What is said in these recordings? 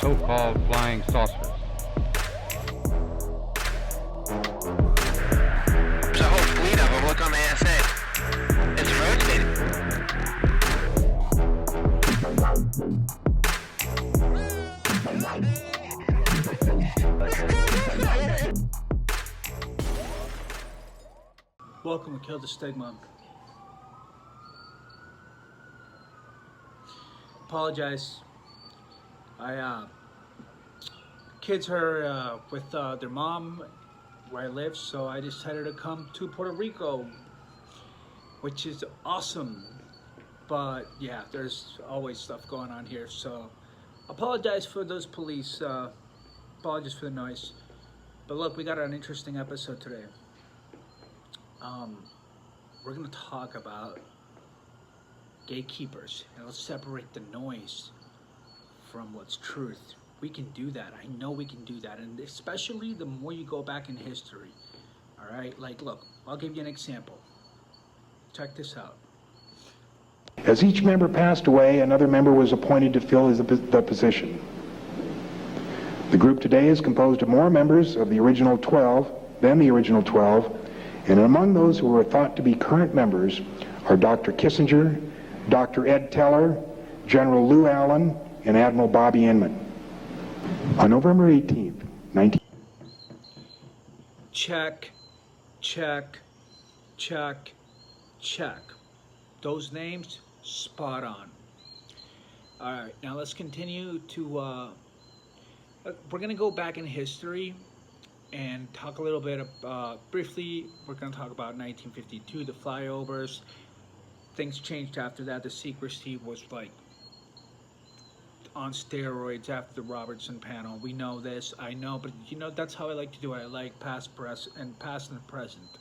so-called flying saucers. There's a whole fleet of them. Look on the SA. It's rotating. Welcome to Kill the Stigma. Apologize. Kids are with their mom where I live, so I decided to come to Puerto Rico, which is awesome. But yeah, there's always stuff going on here, so apologize for those police. Apologies for the noise. But look, we got an interesting episode today. We're gonna talk about gatekeepers, and let's separate the noise from what's truth. We can do that. I know we can do that, and especially the more you go back in history. All right, like look, I'll give you an example. Check this out. As each member passed away, another member was appointed to fill the position. The group today is composed of more members of the original 12 than the original 12, and among those who are thought to be current members are Dr. Kissinger, Dr. Ed Teller, General Lou Allen, and Admiral Bobby Inman. On November 18th, 19... Check, check, check, check. Those names, spot on. All right, now let's continue to, we're gonna go back in history and talk a little bit briefly. We're gonna talk about 1952, the flyovers. Things changed after that. The secrecy was like on steroids after the Robertson panel. We know this, I know, but you know, that's how I like to do it. I like past and present.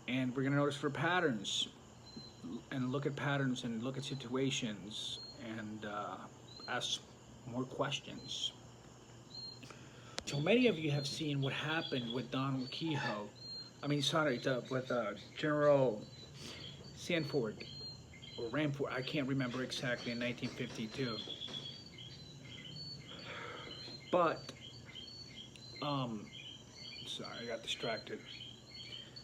And we're gonna notice for patterns and look at patterns and look at situations and ask more questions. So many of you have seen what happened with Donald Kehoe. With General Sanford or Ramford. I can't remember exactly, in 1952. But, sorry, I got distracted.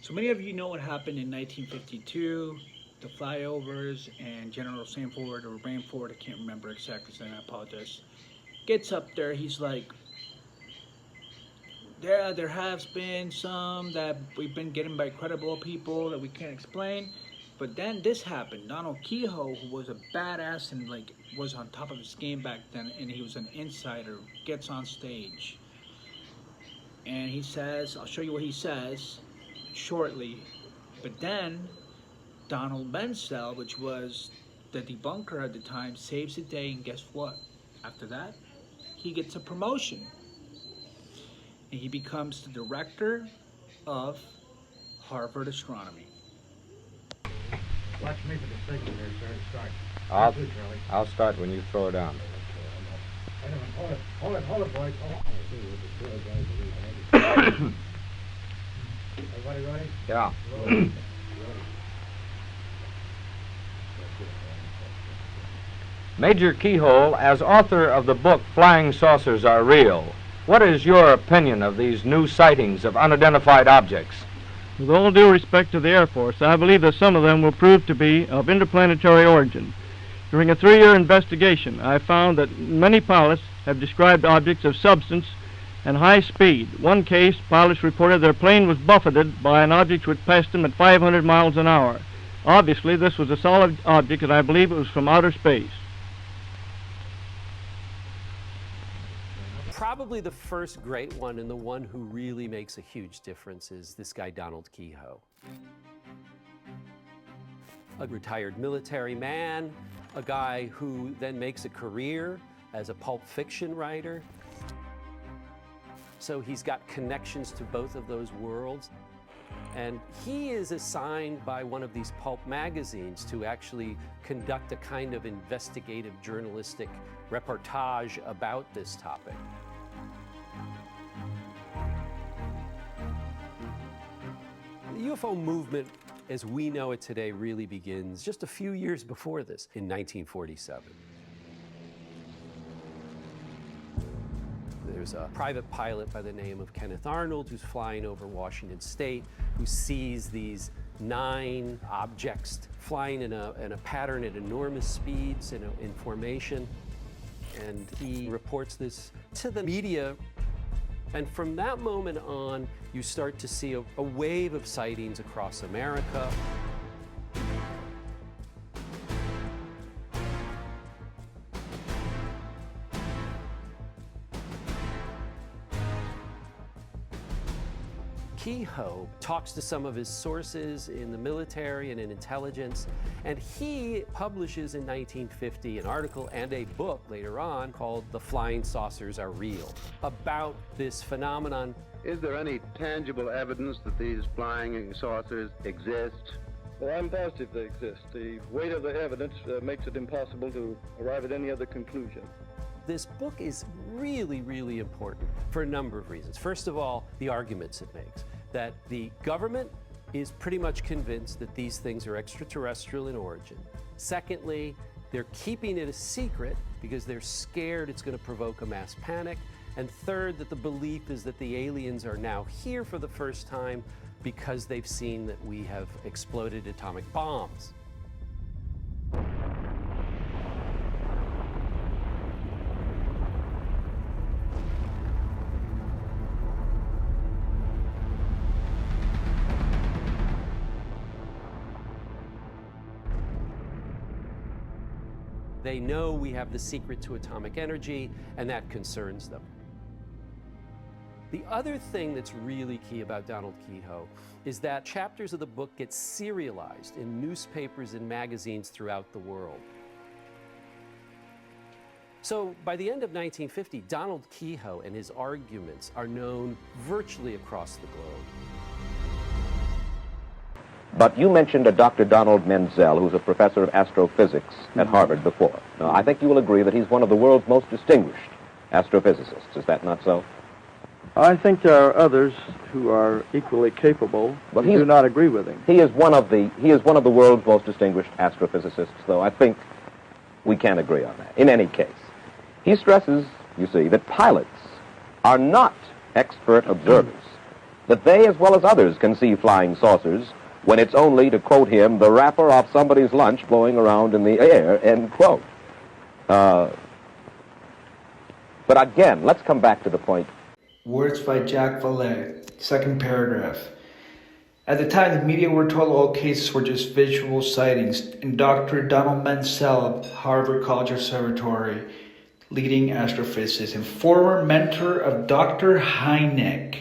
So many of you know what happened in 1952, the flyovers, and General Sanford or Ramford, I can't remember exactly, so I apologize, gets up there, he's like, yeah, there has been some that we've been getting by credible people that we can't explain. But then this happened. Donald Kehoe, who was a badass and like was on top of his game back then, and he was an insider, gets on stage. And he says, I'll show you what he says shortly. But then Donald Menzel, which was the debunker at the time, saves the day, and guess what? After that, he gets a promotion. And he becomes the director of Harvard Astronomy. Watch me for the signal there, sir. Start. I'll start when you throw it down. Wait a minute. Hold it, boys. Everybody ready? Yeah. Major Kehoe, as author of the book Flying Saucers Are Real, what is your opinion of these new sightings of unidentified objects? With all due respect to the Air Force, I believe that some of them will prove to be of interplanetary origin. During a 3-year investigation, I found that many pilots have described objects of substance and high speed. One case, pilots reported their plane was buffeted by an object which passed them at 500 miles an hour. Obviously, this was a solid object, and I believe it was from outer space. Probably the first great one, and the one who really makes a huge difference, is this guy Donald Kehoe. A retired military man, a guy who then makes a career as a pulp fiction writer. So he's got connections to both of those worlds. And he is assigned by one of these pulp magazines to actually conduct a kind of investigative journalistic reportage about this topic. The UFO movement, as we know it today, really begins just a few years before this, in 1947. There's a private pilot by the name of Kenneth Arnold who's flying over Washington State, who sees these 9 objects flying in a pattern at enormous speeds in formation. And he reports this to the media. And from that moment on, you start to see a wave of sightings across America. Kehoe talks to some of his sources in the military and in intelligence, and he publishes in 1950 an article and a book later on called The Flying Saucers Are Real, about this phenomenon. Is there any tangible evidence that these flying saucers exist? Well, I'm positive they exist. The weight of the evidence makes it impossible to arrive at any other conclusion. This book is really, really important for a number of reasons. First of all, the arguments it makes, that the government is pretty much convinced that these things are extraterrestrial in origin. Secondly, they're keeping it a secret because they're scared it's going to provoke a mass panic. And third, that the belief is that the aliens are now here for the first time because they've seen that we have exploded atomic bombs. They know we have the secret to atomic energy, and that concerns them. The other thing that's really key about Donald Kehoe is that chapters of the book get serialized in newspapers and magazines throughout the world. So by the end of 1950, Donald Kehoe and his arguments are known virtually across the globe. But you mentioned a Dr. Donald Menzel, who's a professor of astrophysics at Harvard before. Now, I think you will agree that he's one of the world's most distinguished astrophysicists. Is that not so? I think there are others who are equally capable, but do not agree with him. He is one of the world's most distinguished astrophysicists, though I think we can agree on that. In any case, he stresses, you see, that pilots are not expert observers, that they, as well as others, can see flying saucers when it's only, to quote him, the wrapper off somebody's lunch blowing around in the air, end quote. But again, let's come back to the point. Words by Jack Valet, second paragraph. At the time, the media were told all cases were just visual sightings, and Dr. Donald Menzel of Harvard College Observatory, leading astrophysicist and former mentor of Dr. Hyneks,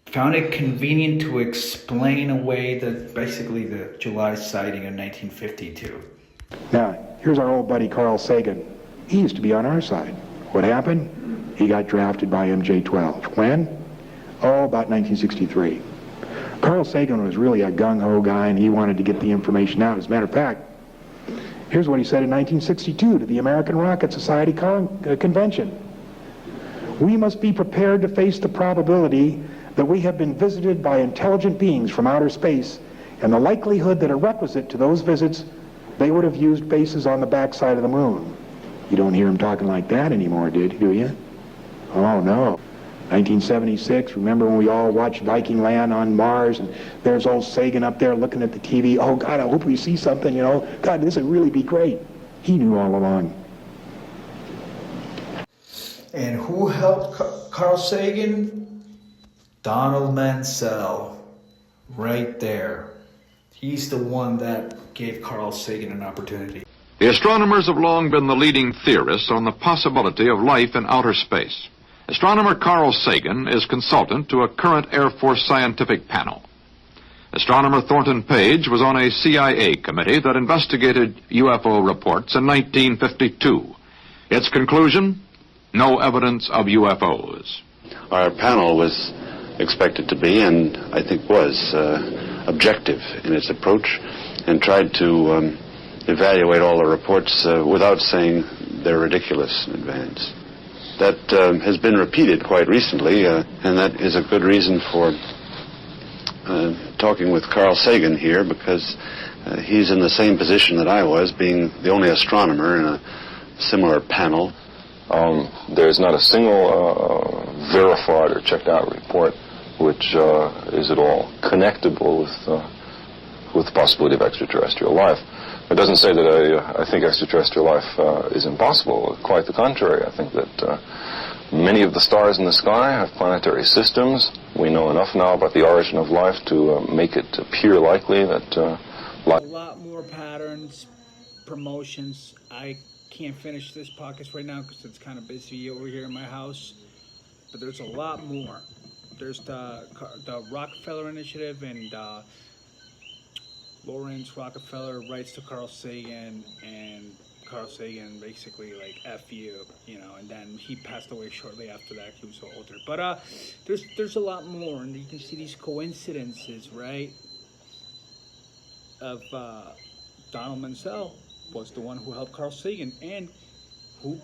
found it convenient to explain away basically the July sighting of 1952. Now, here's our old buddy Carl Sagan. He used to be on our side. What happened? He got drafted by MJ-12. When? Oh, about 1963. Carl Sagan was really a gung-ho guy, and he wanted to get the information out. As a matter of fact, here's what he said in 1962 to the American Rocket Society convention. We must be prepared to face the probability that we have been visited by intelligent beings from outer space, and the likelihood that a requisite to those visits, they would have used bases on the backside of the moon. You don't hear him talking like that anymore, do you? Oh, no. 1976, remember when we all watched Viking land on Mars, and there's old Sagan up there looking at the TV. Oh, God, I hope we see something, you know. God, this would really be great. He knew all along. And who helped Carl Sagan? Donald Menzel, right there. He's the one that gave Carl Sagan an opportunity. The astronomers have long been the leading theorists on the possibility of life in outer space. Astronomer Carl Sagan is consultant to a current Air Force scientific panel. Astronomer Thornton Page was on a CIA committee that investigated UFO reports in 1952. Its conclusion? No evidence of UFOs. Our panel was expected to be, and I think was, objective in its approach, and tried to evaluate all the reports without saying they're ridiculous in advance. That has been repeated quite recently, and that is a good reason for talking with Carl Sagan here, because he's in the same position that I was, being the only astronomer in a similar panel. There's not a single verified or checked out report which is at all connectable with the possibility of extraterrestrial life. It doesn't say that I think extraterrestrial life is impossible. Quite the contrary. I think that many of the stars in the sky have planetary systems. We know enough now about the origin of life to make it appear likely that life... A lot more patterns, promotions. I can't finish this podcast right now because it's kind of busy over here in my house. But there's a lot more. There's the Rockefeller Initiative, and Lawrence Rockefeller writes to Carl Sagan, and Carl Sagan basically like F you, you know, and then he passed away shortly after that. He was so older. But there's a lot more, and you can see these coincidences, right? Of Donald Menzel was the one who helped Carl Sagan, and who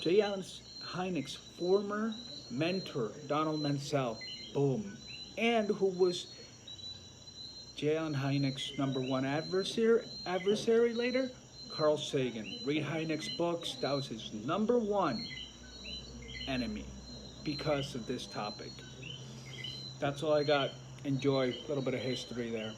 J. Allen Hyneks' former mentor, Donald Menzel, boom, and who was J. Allen Hyneks' #1 adversary later, Carl Sagan. Read Hyneks' books. That was his #1 enemy because of this topic. That's all I got. Enjoy a little bit of history there.